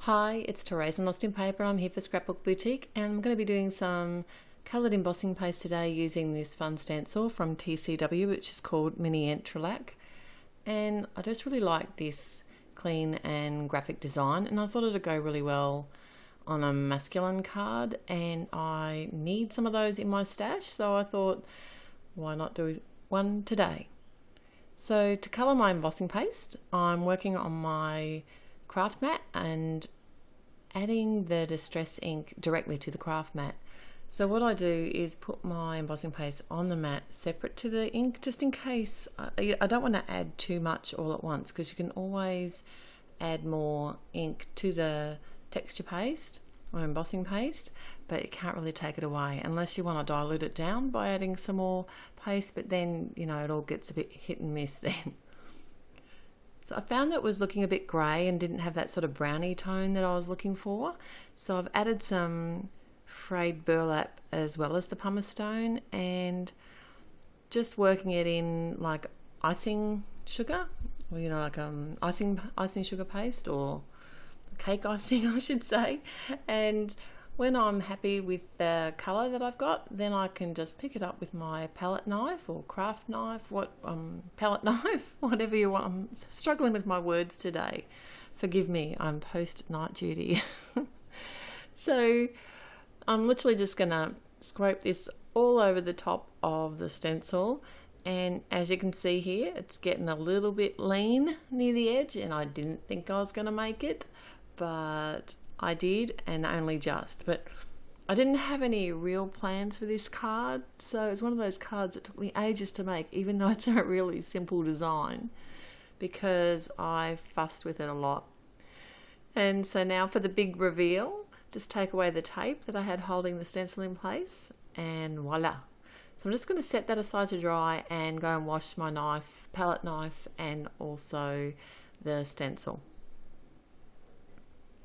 Hi, it's Therese from Lostinpaper. I'm here for Scrapbook Boutique and I'm going to be doing some coloured embossing paste today using this fun stencil from TCW, which is called Mini Entrelac. And I just really like this clean and graphic design, and I thought it'd go really well on a masculine card, and I need some of those in my stash, so I thought why not do one today. So to colour my embossing paste, I'm working on my craft mat and adding the distress ink directly to the craft mat. So what I do is put my embossing paste on the mat separate to the ink, just in case. I don't want to add too much all at once, because you can always add more ink to the texture paste or embossing paste, but you can't really take it away unless you want to dilute it down by adding some more paste, but then it all gets a bit hit and miss then. So I found that it was looking a bit grey and didn't have that sort of brownie tone that I was looking for. So I've added some frayed burlap as well as the pumice stone, and just working it in like icing sugar, or like icing sugar paste, or cake icing I should say. And when I'm happy with the colour that I've got, then I can just pick it up with my palette knife or craft knife, palette knife, whatever you want. I'm struggling with my words today. Forgive me, I'm post night duty. So I'm literally just gonna scrape this all over the top of the stencil, and as you can see here, it's getting a little bit lean near the edge, and I didn't think I was gonna make it, but I did, and only just. But I didn't have any real plans for this card, so it's one of those cards that took me ages to make, even though it's a really simple design, because I fussed with it a lot. And so now for the big reveal, just take away the tape that I had holding the stencil in place, and voila. So I'm just going to set that aside to dry and go and wash my knife, palette knife, and also the stencil.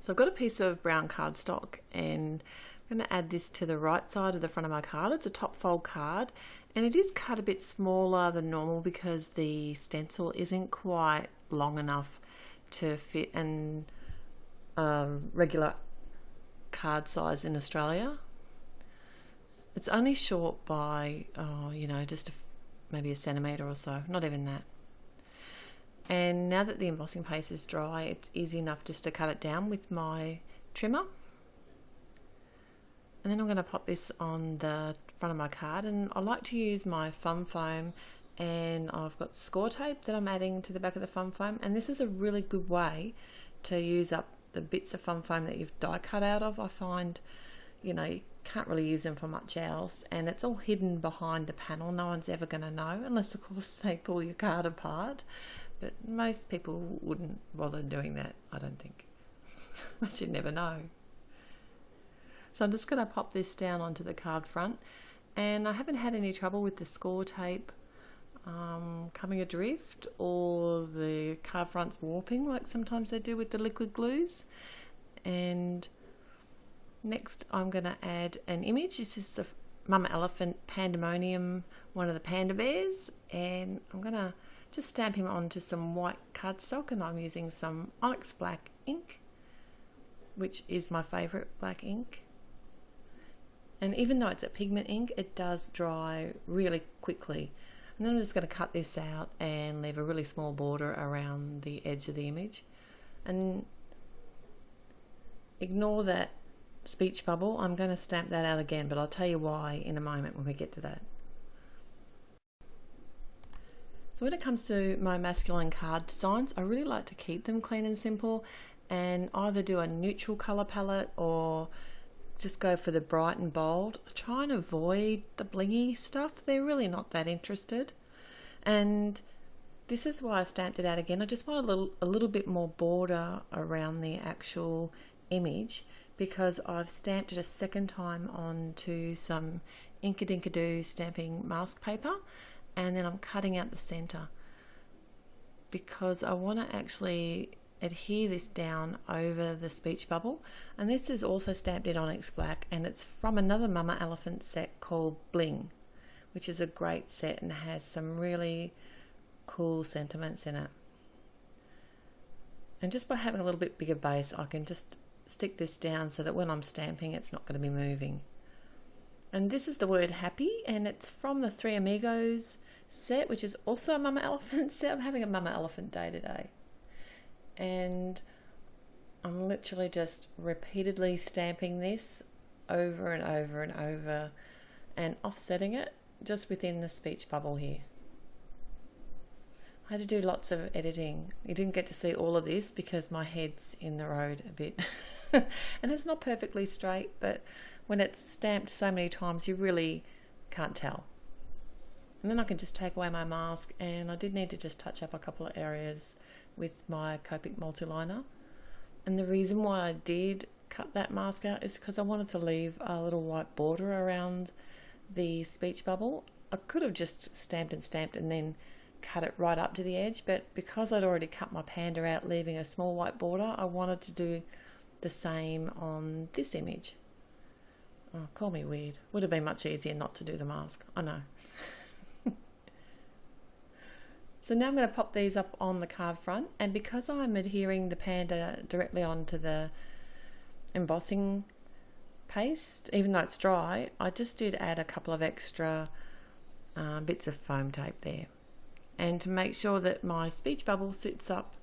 So I've got a piece of brown cardstock, and I'm going to add this to the right side of the front of my card. It's a top fold card, and it is cut a bit smaller than normal because the stencil isn't quite long enough to fit an regular card size in Australia. It's only short by just maybe a centimetre or so, not even that. And now that the embossing paste is dry, it's easy enough just to cut it down with my trimmer. And then I'm going to pop this on the front of my card, and I like to use my foam foam, and I've got score tape that I'm adding to the back of the foam foam, and this is a really good way to use up the bits of foam foam that you've die cut out of. I find you can't really use them for much else, and it's all hidden behind the panel. No one's ever going to know, unless of course they pull your card apart, but most people wouldn't bother doing that, I don't think. But you never know. So I'm just going to pop this down onto the card front, and I haven't had any trouble with the score tape coming adrift or the card fronts warping like sometimes they do with the liquid glues. And next I'm going to add an image. This is the Mama Elephant Pandemonium, one of the panda bears, and I'm going to just stamp him onto some white cardstock, and I'm using some Onyx Black ink, which is my favourite black ink. And even though it's a pigment ink, it does dry really quickly. And then I'm just going to cut this out and leave a really small border around the edge of the image. And ignore that speech bubble. I'm going to stamp that out again, but I'll tell you why in a moment when we get to that. So when it comes to my masculine card designs, I really like to keep them clean and simple, and either do a neutral colour palette or just go for the bright and bold. I try and avoid the blingy stuff. They're really not that interested. And this is why I stamped it out again. I just want a little bit more border around the actual image, because I've stamped it a second time onto some Inkadinkadoo stamping mask paper, and then I'm cutting out the center because I want to actually adhere this down over the speech bubble. And this is also stamped in Onyx Black, and it's from another Mama Elephant set called Bling, which is a great set and has some really cool sentiments in it. And just by having a little bit bigger base, I can just stick this down so that when I'm stamping it's not going to be moving. And this is the word happy, and it's from the Three Amigos set, which is also a Mama Elephant set. I'm having a Mama Elephant day today. And I'm literally just repeatedly stamping this over and over and over and offsetting it just within the speech bubble here. I had to do lots of editing. You didn't get to see all of this because my head's in the road a bit. And it's not perfectly straight, but when it's stamped so many times you really can't tell. And then I can just take away my mask, and I did need to just touch up a couple of areas with my Copic multiliner. And the reason why I did cut that mask out is because I wanted to leave a little white border around the speech bubble. I could have just stamped and then cut it right up to the edge, but because I'd already cut my panda out leaving a small white border, I wanted to do the same on this image. Oh, call me weird. Would have been much easier not to do the mask, I know. So now I'm going to pop these up on the card front, and because I'm adhering the panda directly onto the embossing paste, even though it's dry, I just did add a couple of extra bits of foam tape there. And to make sure that my speech bubble sits up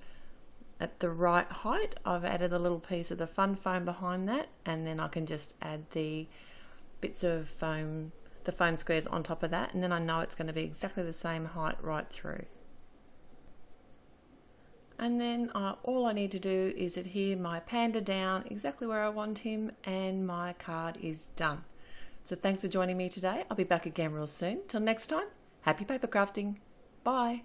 at the right height, I've added a little piece of the fun foam behind that, and then I can just add the bits of foam, the foam squares on top of that, and then I know it's going to be exactly the same height right through. And then all I need to do is adhere my panda down exactly where I want him, and my card is done. So thanks for joining me today. I'll be back again real soon. Till next time, happy paper crafting. Bye.